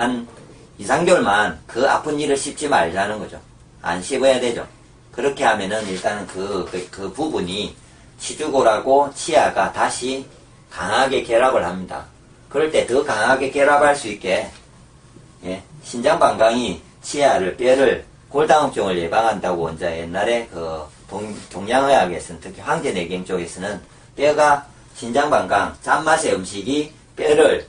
한 2, 3개월만 그 아픈 일을 씹지 말자는 거죠. 안 씹어야 되죠. 그렇게 하면은 일단은 그 부분이 치주골하고 치아가 다시 강하게 결합을 합니다. 그럴 때 더 강하게 결합할 수 있게, 예, 신장방광이 치아를, 뼈를, 골다공증을 예방한다고 이제 옛날에 동양의학에서는, 특히 황제내경 쪽에서는 뼈가 신장방광, 짠맛의 음식이 뼈를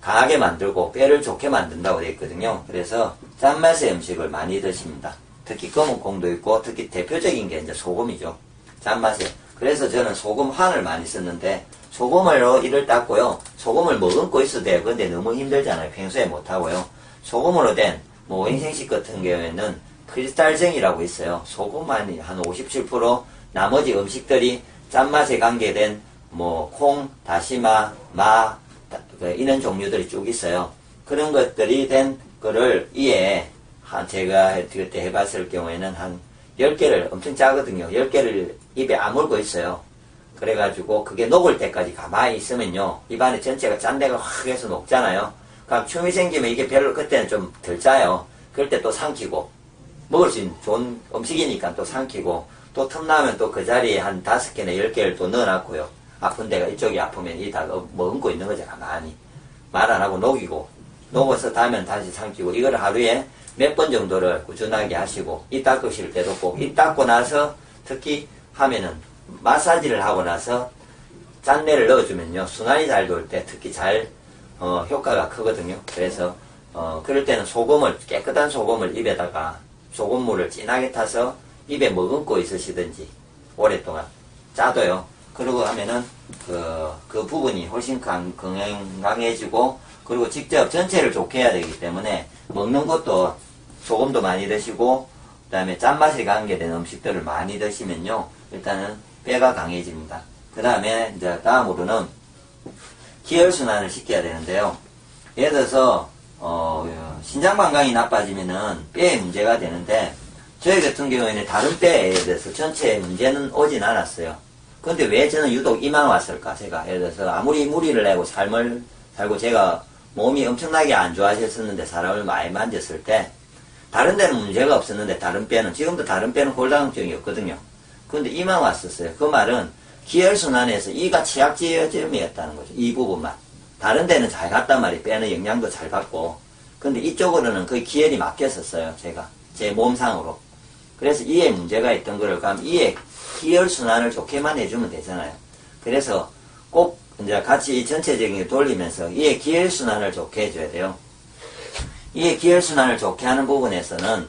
강하게 만들고 뼈를 좋게 만든다고 되어 있거든요. 그래서 짠맛의 음식을 많이 드십니다. 특히 거뭇콩도 있고, 특히 대표적인 게 이제 소금이죠. 짠맛에. 그래서 저는 소금 환을 많이 썼는데, 소금으로 이를 닦고요. 소금을 머금고 있어도 돼요. 근데 너무 힘들잖아요. 평소에 못하고요. 소금으로 된, 오행생식 같은 경우에는 크리스탈정이라고 있어요. 소금만이 한 57%, 나머지 음식들이 짠맛에 관계된, 콩, 다시마, 마, 이런 종류들이 쭉 있어요. 그런 것들이 된 거를 이에, 제가 그때 해봤을 경우에는 한 10개를, 엄청 짜거든요. 10개를 입에 아물고 있어요. 그래가지고 그게 녹을 때까지 가만히 있으면요, 입안에 전체가 짠내가 확 해서 녹잖아요. 그럼 춤이 생기면 이게 별로 그때는 좀 덜 짜요. 그럴 때 또 삼키고, 먹을 수 있는 좋은 음식이니까 또 삼키고, 또 틈나면 또 그 자리에 한 5개나 10개를 또 넣어놨고요. 아픈 데가 이쪽이 아프면 이 다 머금고 있는 거죠. 가만히 말 안 하고 녹이고, 녹아서 다면 다시 삼키고, 이걸 하루에 몇 번 정도를 꾸준하게 하시고, 이 닦으실 때도 꼭, 이 닦고 나서 특히 하면은 마사지를 하고 나서 짠내를 넣어주면요, 순환이 잘 돌 때 특히 잘 효과가 크거든요. 그래서 그럴 때는 소금을, 깨끗한 소금을 입에다가 소금물을 진하게 타서 입에 머금고 있으시든지 오랫동안 짜도요. 그러고 하면은 그 부분이 훨씬 건강해지고, 그리고 직접 전체를 좋게 해야 되기 때문에 먹는 것도 소금도 많이 드시고, 그 다음에 짠맛에 관계된 음식들을 많이 드시면요, 일단은 뼈가 강해집니다. 그 다음에 이제 다음으로는 기혈순환을 시켜야 되는데요. 예를 들어서 신장방광이 나빠지면은 뼈에 문제가 되는데, 저희 같은 경우에는 다른 뼈에 대해서 전체에 문제는 오진 않았어요. 근데 왜 저는 유독 이만 왔을까? 제가 예를 들어서 아무리 무리를 내고 삶을 살고 제가 몸이 엄청나게 안 좋아졌었는데, 사람을 많이 만졌을 때 다른 데는 문제가 없었는데, 다른 뼈는, 지금도 다른 뼈는 골다공증이 없거든요. 근데 이만 왔었어요. 그 말은 기혈순환에서 이가 취약지점이었다는 거죠. 이 부분만. 다른 데는 잘 갔단 말이에요. 뼈는 영양도 잘 받고. 근데 이쪽으로는 거의 기혈이 막혔었어요. 제가. 제 몸상으로. 그래서 이에 문제가 있던 거를 그럼 이에 기혈순환을 좋게만 해주면 되잖아요. 그래서 꼭 이제 같이 전체적인 게 돌리면서 이에 기혈순환을 좋게 해줘야 돼요. 이에 기혈순환을 좋게 하는 부분에서는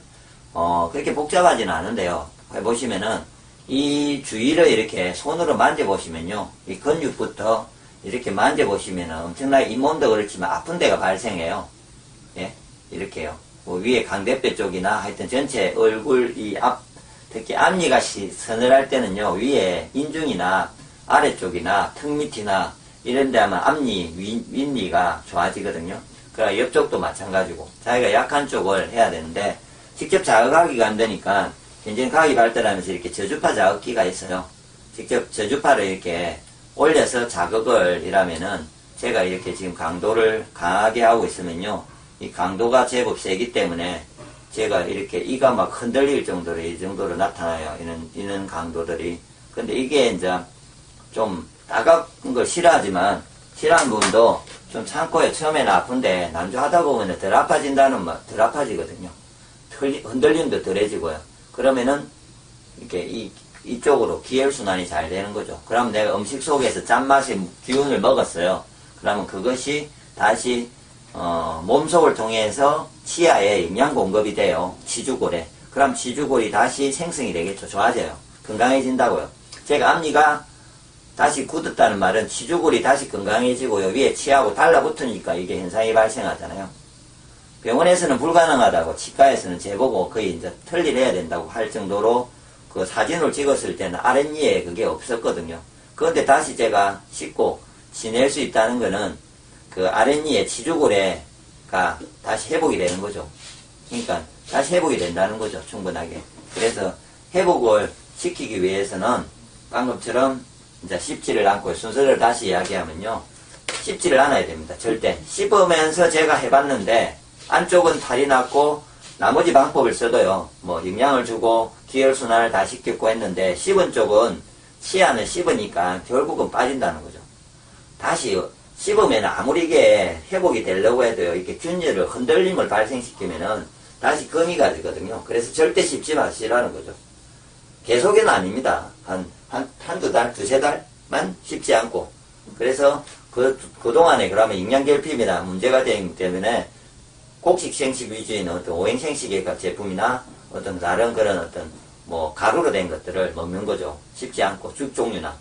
그렇게 복잡하지는 않은데요. 해보시면은 이 주위를 이렇게 손으로 만져보시면요, 이 근육부터 이렇게 만져보시면은 엄청나게 잇몸도 그렇지만 아픈 데가 발생해요. 예, 이렇게요. 위에 강대뼈 쪽이나 하여튼 전체 얼굴 특히 앞니가 서늘할 때는요, 위에 인중이나 아래쪽이나 턱 밑이나 이런 데 하면 앞니, 윗니가 좋아지거든요. 그러니까 옆쪽도 마찬가지고 자기가 약한 쪽을 해야 되는데, 직접 자극하기가 안 되니까 굉장히 과학이 발달하면서 이렇게 저주파 자극기가 있어요. 직접 저주파를 이렇게 올려서 자극을 이라면은, 제가 이렇게 지금 강도를 강하게 하고 있으면요, 이 강도가 제법 세기 때문에 제가 이렇게 이가 막 흔들릴 정도로, 이 정도로 나타나요. 이런 강도들이. 근데 이게 이제 좀 따가운 걸 싫어하지만, 싫어하는 분도 좀 참고요. 처음에는 아픈데 난주하다 보면 덜 아파진다는 말, 덜 아파지거든요. 흔들림도 덜해지고요. 그러면은 이렇게 이쪽으로 기혈순환이 잘 되는 거죠. 그러면 내가 음식 속에서 짠맛의 기운을 먹었어요. 그러면 그것이 다시 몸속을 통해서 치아에 영양 공급이 돼요. 치주골에. 그럼 치주골이 다시 생성이 되겠죠. 좋아져요. 건강해진다고요. 제가 앞니가 다시 굳었다는 말은 치주골이 다시 건강해지고요. 위에 치아하고 달라붙으니까 이게 현상이 발생하잖아요. 병원에서는 불가능하다고, 치과에서는 제보고 거의 이제 털리해야 된다고 할 정도로 그 사진을 찍었을 때는 아랫니에 그게 없었거든요. 그런데 다시 제가 씻고 지낼 수 있다는 거는 그 아랫니에 치주골에가 다시 회복이 되는 거죠. 그러니까 다시 회복이 된다는 거죠. 충분하게. 그래서 회복을 시키기 위해서는 방금처럼 이제 씹지를 않고, 순서를 다시 이야기하면요, 씹지를 않아야 됩니다. 절대. 씹으면서 제가 해봤는데 안쪽은 탈이 났고 나머지 방법을 써도요. 뭐 영양을 주고 기혈순환을 다 시켰고 했는데 씹은 쪽은 치아는 씹으니까 결국은 빠진다는 거죠. 다시 씹으면 아무리 이게 회복이 되려고 해도요. 이렇게 균열을 흔들림을 발생시키면은 다시 거미가 되거든요. 그래서 절대 씹지 마시라는 거죠. 계속은 아닙니다. 한두 달, 두세 달만 씹지 않고. 그래서 그동안에 그러면 영양결핍이나 문제가 되기 때문에 곡식생식 위주의 어떤 오행생식의 제품이나 어떤 다른 그런 어떤 뭐 가루로 된 것들을 먹는 거죠. 씹지 않고 죽 종류나.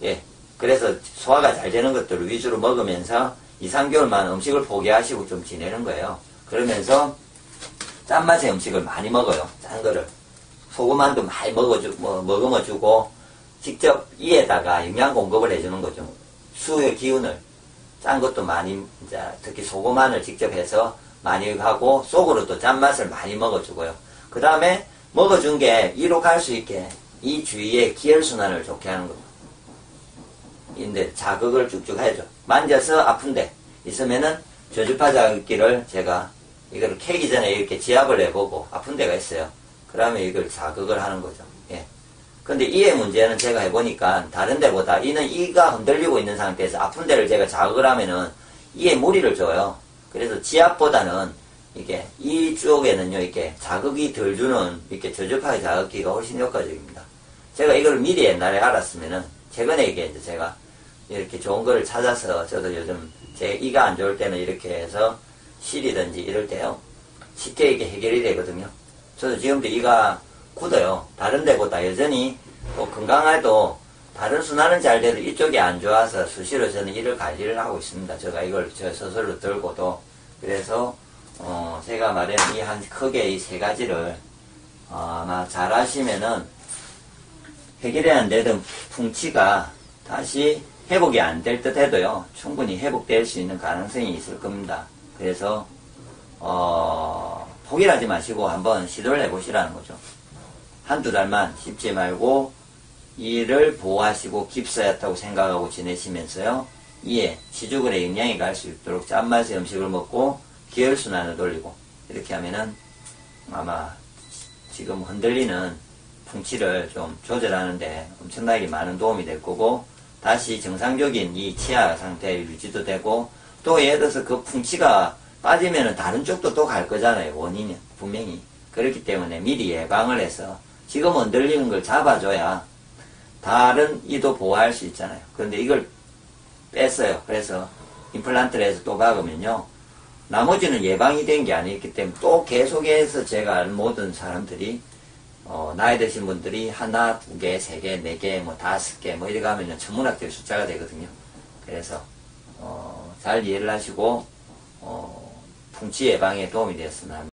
예. 그래서 소화가 잘 되는 것들을 위주로 먹으면서 2, 3개월만 음식을 포기하시고 좀 지내는 거예요. 그러면서 짠맛의 음식을 많이 먹어요. 짠 거를. 소금만도 많이 먹어주고 직접 이에다가 영양 공급을 해주는 거죠. 수의 기운을. 짠 것도 많이, 이제 특히 소금만을 직접 해서 많이 하고 속으로도 짠맛을 많이 먹어주고요. 그 다음에 먹어준 게 이로 갈 수 있게 이 주위에 기혈순환을 좋게 하는 겁니다. 인데 자극을 쭉쭉 해줘. 만져서 아픈데 있으면은 저주파 자극기를 제가 이걸 캐기 전에 이렇게 지압을 해보고 아픈 데가 있어요. 그러면 이걸 자극을 하는 거죠. 예. 근데 이의 문제는 제가 해보니까 다른 데보다 이는 이가 흔들리고 있는 상태에서 아픈 데를 제가 자극을 하면은 이에 무리를 줘요. 그래서 지압보다는 이게 이쪽에는요, 이렇게 자극이 덜 주는 이렇게 저주파 자극기가 훨씬 효과적입니다. 제가 이걸 미리 옛날에 알았으면은 최근에 이제 제가 이렇게 좋은 거를 찾아서 저도 요즘 제 이가 안 좋을 때는 이렇게 해서 실이든지 이럴 때요. 쉽게 이게 해결이 되거든요. 저도 지금도 이가 굳어요. 다른 데보다 여전히 뭐 건강해도 다른 순환은 잘 돼도 이쪽이 안 좋아서 수시로 저는 이를 관리를 하고 있습니다. 제가 이걸 저 스스로 들고도. 그래서 제가 말한 이 한 크게 이 세 가지를 아마 잘 하시면은 해결이 안 되던 풍치가 다시 회복이 안 될 듯 해도요. 충분히 회복될 수 있는 가능성이 있을 겁니다. 그래서 포기하지 마시고 한번 시도를 해보시라는 거죠. 한두 달만 씹지 말고 이를 보호하시고 깁스였다고 생각하고 지내시면서요. 이에 시주근에 영양이 갈 수 있도록 짠맛의 음식을 먹고 기혈순환을 돌리고 이렇게 하면은 아마 지금 흔들리는 풍치를 좀 조절하는데 엄청나게 많은 도움이 될 거고 다시 정상적인 이 치아 상태 유지도 되고 또 예를 들어서 그 풍치가 빠지면은 다른 쪽도 또 갈 거잖아요. 원인이 분명히. 그렇기 때문에 미리 예방을 해서 지금 흔들리는 걸 잡아줘야 다른 이도 보호할 수 있잖아요. 그런데 이걸 뺐어요. 그래서 임플란트를 해서 또 박으면요. 나머지는 예방이 된 게 아니기 때문에 또 계속해서 제가 아는 모든 사람들이 나이 드신 분들이 하나, 두 개, 세 개, 네 개, 뭐 다섯 개, 뭐 이렇게 하면 천문학적 숫자가 되거든요. 그래서 잘 이해를 하시고 풍치 예방에 도움이 되었으면 합니다.